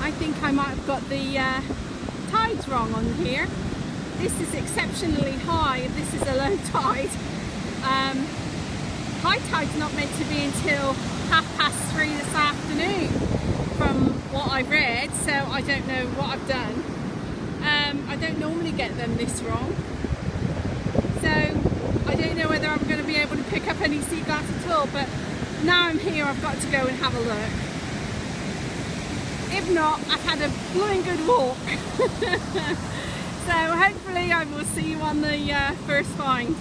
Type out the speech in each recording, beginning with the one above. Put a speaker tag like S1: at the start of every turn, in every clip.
S1: I think I might have got the tides wrong on here. This is exceptionally high and this is a low tide. High tide's not meant to be until 3:30 this afternoon from what I read, so I don't know what I've done. I don't normally get them this wrong, so I don't know whether I'm going to be able to pick up any sea glass at all, but now I'm here I've got to go and have a look. If not, I've had a blooming good walk. So hopefully I will see you on the first find.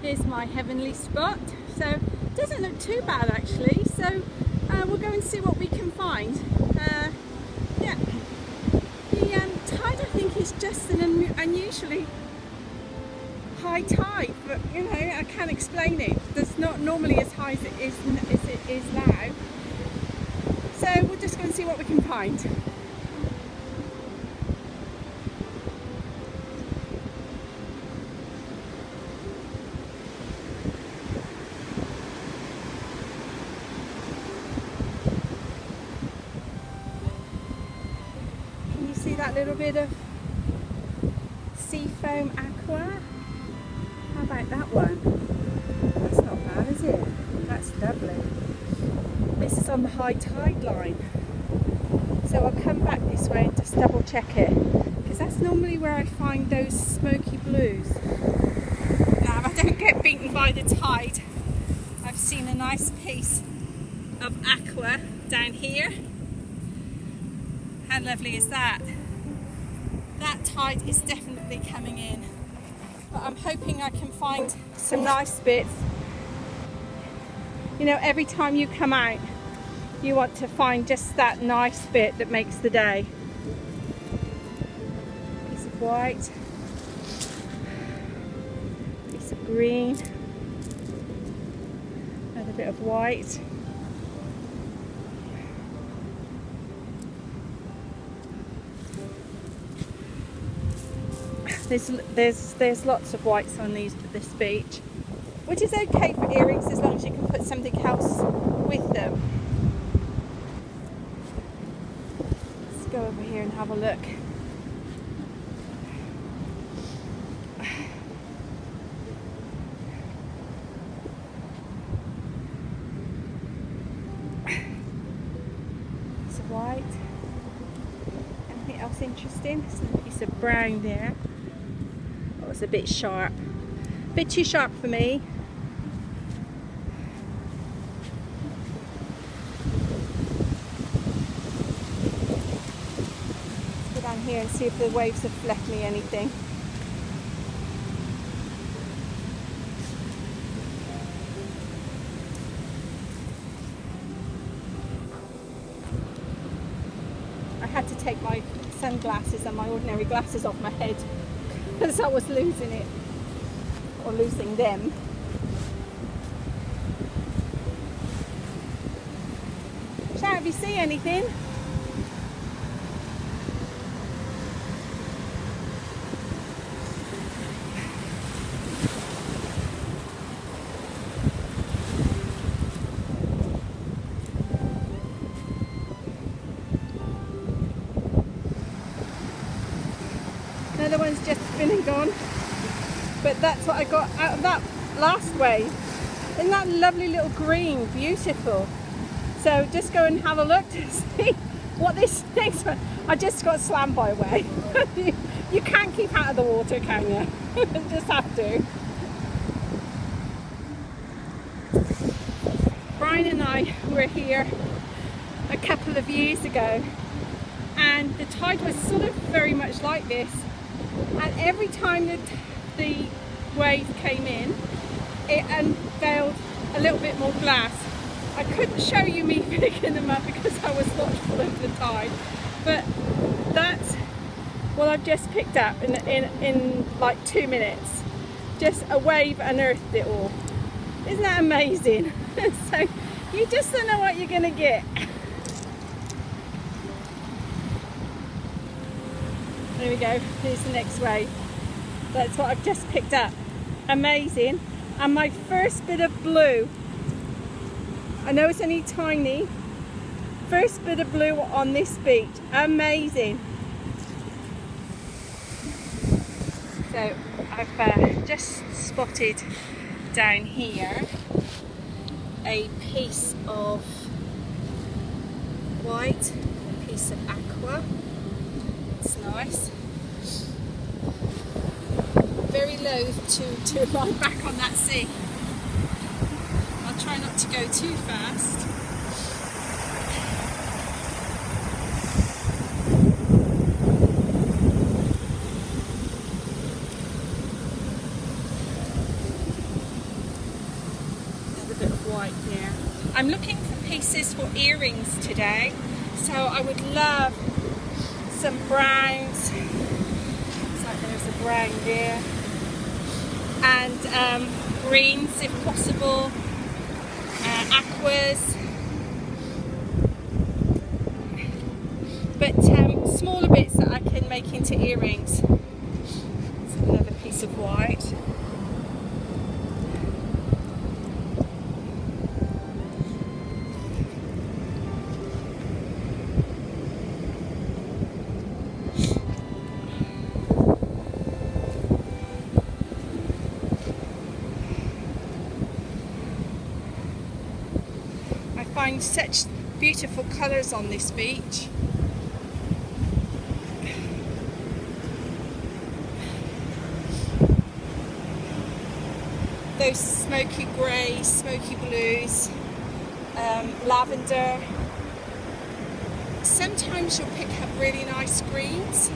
S1: Here's my heavenly spot. So it doesn't look too bad actually, so we'll go and see what we can find. Yeah, the tide I think is just an unusually high tide, but you know, I can't explain it. It's not normally as high as it is now. So we'll just go and see what we can find. Can you see that little bit of sea foam aqua? How about that one? That's not bad, is it? That's lovely. This is on the high tide line, so I'll come back this way and just double check it, because that's normally where I find those smoky blues. Now if I don't get beaten by the tide, I've seen a nice piece of aqua down here. How lovely is that? That tide is definitely coming in, but I'm hoping I can find some nice bits. You know, every time you come out, you want to find just that nice bit that makes the day. Piece of white, piece of green, another bit of white. There's lots of whites on this beach, which is okay for earrings as long as you can put something else with them. Let's go over here and have a look. Piece of white. Anything else interesting? There's a piece of brown there. Oh, it's a bit sharp. A bit too sharp for me. Let's go down here and see if the waves have left me anything. I had to take my sunglasses and my ordinary glasses off my head because I was losing it. Or losing them. Shout if you see anything. Another one's just been and gone. But that's what I got out of that last wave. Isn't that lovely little green? Beautiful. So just go and have a look to see what this next one. I just got slammed by a wave. You can't keep out of the water, can you? You just have to. Brian and I were here a couple of years ago, and the tide was sort of very much like this. And every time the wave came in, it unveiled a little bit more glass. I couldn't show you me picking them up because I was watchful of the tide, but that's what I've just picked up in like 2 minutes. Just a wave unearthed it all. Isn't that amazing? So you just don't know what you're going to get. There we go, here's the next wave. That's what I've just picked up. Amazing. And my first bit of blue. I know it's only tiny. first bit of blue on this beach. Amazing. So I've just spotted down here a piece of white, a piece of aqua. It's nice. Very loath to ride back on that sea. I'll try not to go too fast. Another bit of white here. I'm looking for pieces for earrings today, so I would love some browns. Looks like there's a brown there. And greens if possible, aquas, but smaller bits that I can make into earrings. So another piece of white. Find such beautiful colours on this beach. Those smoky greys, smoky blues, lavender. Sometimes you'll pick up really nice greens.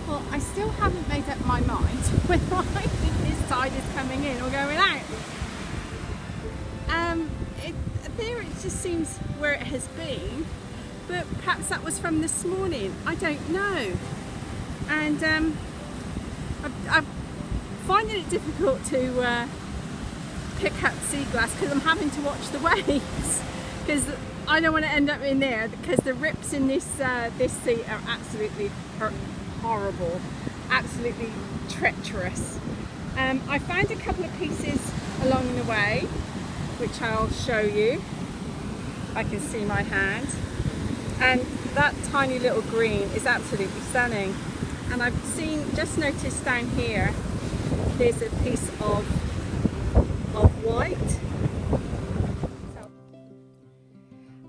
S1: Well, I still haven't made up my mind whether I think this tide is coming in or going out. There it just seems where it has been, but perhaps that was from this morning. I don't know. And I'm finding it difficult to pick up sea glass because I'm having to watch the waves, because I don't want to end up in there, because the rips in this sea are absolutely horrible, absolutely treacherous. I found a couple of pieces along the way, which I'll show you. I can see my hand, and that tiny little green is absolutely stunning. And I've just noticed down here, there's a piece of white. So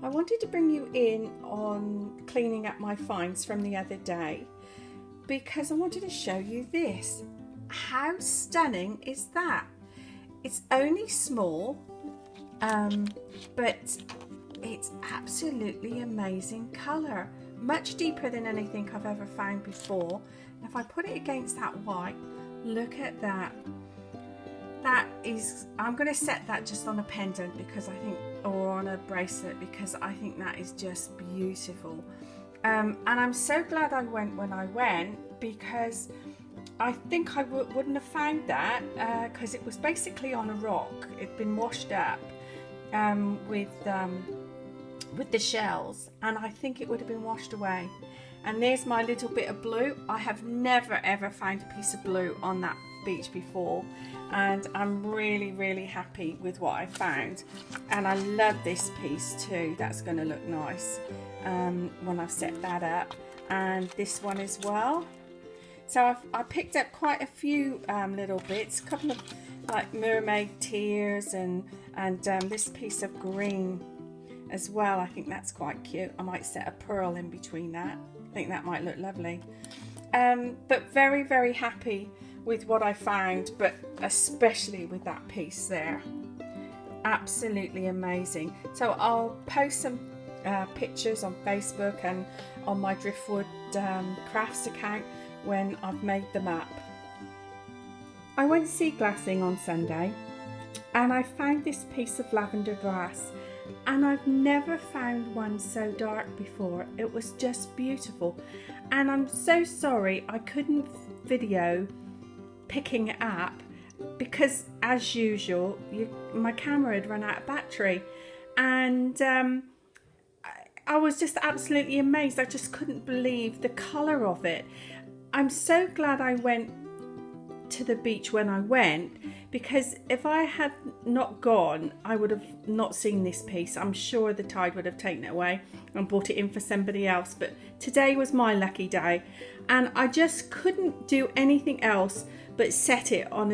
S1: I wanted to bring you in on cleaning up my finds from the other day, because I wanted to show you this. How stunning is that? It's only small, but it's absolutely amazing colour. Much deeper than anything I've ever found before. And if I put it against that white, look at that. That is, I'm going to set that just on a pendant, because I think, or on a bracelet, because I think that is just beautiful. And I'm so glad I went when I went, because I think I wouldn't have found that, because it was basically on a rock. It'd been washed up with the shells, and I think it would have been washed away. And there's my little bit of blue. I have never ever found a piece of blue on that beach before, and I'm really happy with what I found. And I love this piece too. That's going to look nice when I've set that up, and this one as well. So I picked up quite a few little bits, a couple of like mermaid tears, and this piece of green as well. I think that's quite cute. I might set a pearl in between that. I think that might look lovely. But very happy with what I found, but especially with that piece there. Absolutely amazing. So I'll post some pictures on Facebook and on my Driftwood crafts account when I've made them up. I went sea glassing on Sunday, and I found this piece of lavender glass, and I've never found one so dark before. It was just beautiful, and I'm so sorry I couldn't video picking it up, because as usual my camera had run out of battery, and I was just absolutely amazed. I just couldn't believe the colour of it. I'm so glad I went to the beach when I went, because if I had not gone, I would have not seen this piece. I'm sure the tide would have taken it away and brought it in for somebody else. But today was my lucky day, and I just couldn't do anything else but set it on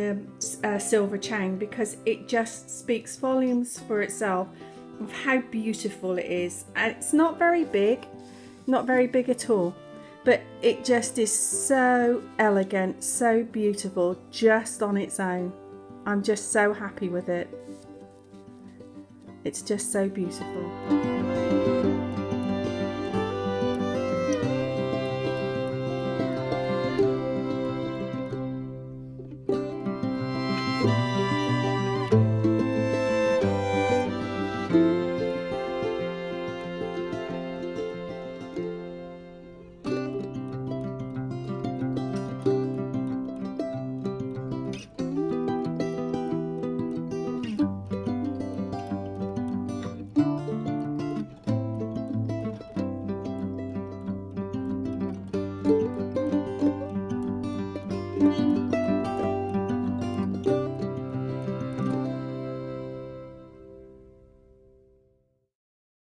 S1: a silver chain, because it just speaks volumes for itself of how beautiful it is. And it's not very big at all, but it just is so elegant, so beautiful just on its own. I'm just so happy with it. It's just so beautiful.